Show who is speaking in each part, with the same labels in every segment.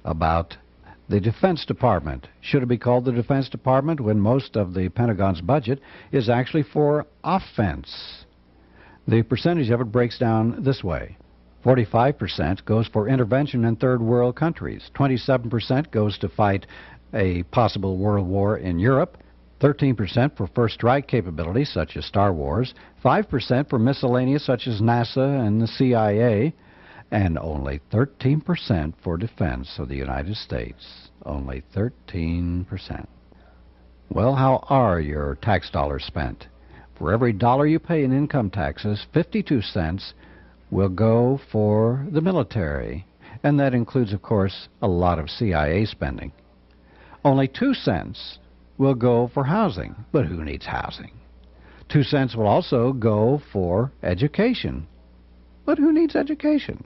Speaker 1: about the Defense Department. Should it be called the Defense Department when most of the Pentagon's budget is actually for offense? The percentage of it breaks down this way. 45% goes for intervention in third world countries. 27% goes to fight a possible world war in Europe. 13% for first strike capabilities such as Star Wars. 5% for miscellaneous such as NASA and the CIA. And only 13% for defense of the United States. Only 13%. Well, how are your tax dollars spent? For every dollar you pay in income taxes, 52 cents will go for the military. And that includes, of course, a lot of CIA spending. Only 2 cents will go for housing. But who needs housing? 2 cents will also go for education. But who needs education?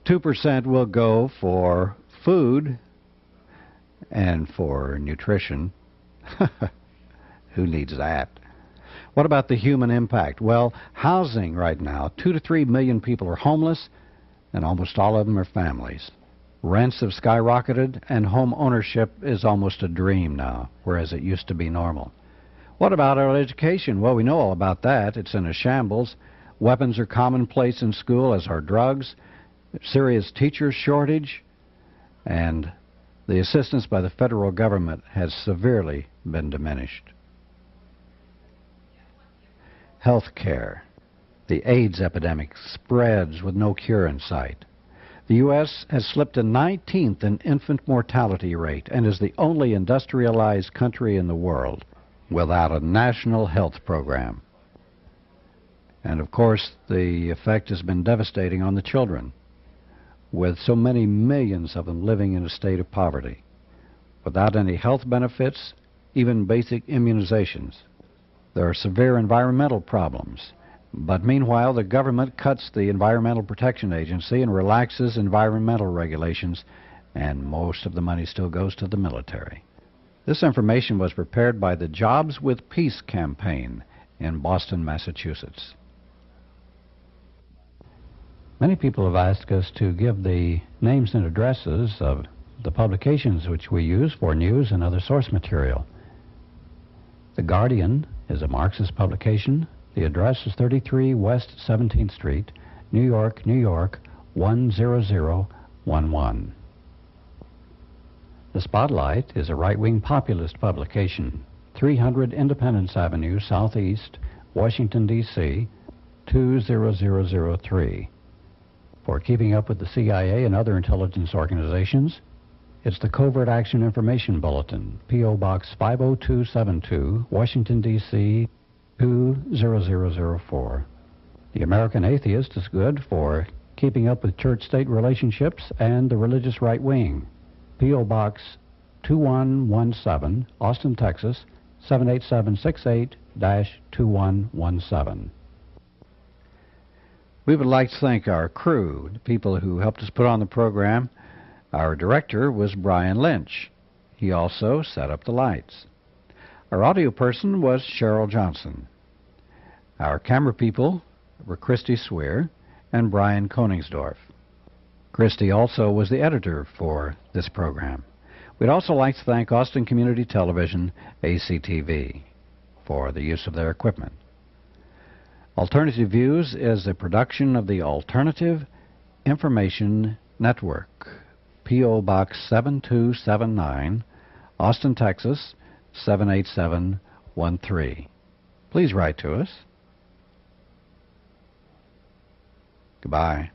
Speaker 1: 2% will go for food and for nutrition. Who needs that? What about the human impact? Well, housing right now, 2 to 3 million people are homeless, and almost all of them are families. Rents have skyrocketed, and home ownership is almost a dream now, whereas it used to be normal. What about our education? Well, we know all about that. It's in a shambles. Weapons are commonplace in school, as are drugs. Serious teacher shortage, and the assistance by the federal government has severely been diminished. Health care. The AIDS epidemic spreads with no cure in sight. The U.S. has slipped to 19th in infant mortality rate and is the only industrialized country in the world without a national health program. And of course, the effect has been devastating on the children, with so many millions of them living in a state of poverty, without any health benefits, even basic immunizations. There are severe environmental problems, but meanwhile the government cuts the Environmental Protection Agency and relaxes environmental regulations, and most of the money still goes to the military. This information was prepared by the Jobs with Peace campaign in Boston, Massachusetts. Many people have asked us to give the names and addresses of the publications which we use for news and other source material. The Guardian is a Marxist publication. The address is 33 West 17th Street, New York, New York, 10011. The Spotlight is a right-wing populist publication, 300 Independence Avenue, Southeast, Washington, D.C., 20003. For keeping up with the CIA and other intelligence organizations, it's the Covert Action Information Bulletin, P.O. Box 50272, Washington, D.C., 20004. The American Atheist is good for keeping up with church-state relationships and the religious right wing. P.O. Box 2117, Austin, Texas, 78768-2117. We would like to thank our crew, the people who helped us put on the program. Our director was Brian Lynch. He also set up the lights. Our audio person was Cheryl Johnson. Our camera people were Christy Swear and Brian Koningsdorf. Christy also was the editor for this program. We'd also like to thank Austin Community Television, ACTV, for the use of their equipment. Alternative Views is a production of the Alternative Information Network, P.O. Box 7279, Austin, Texas, 78713. Please write to us. Goodbye.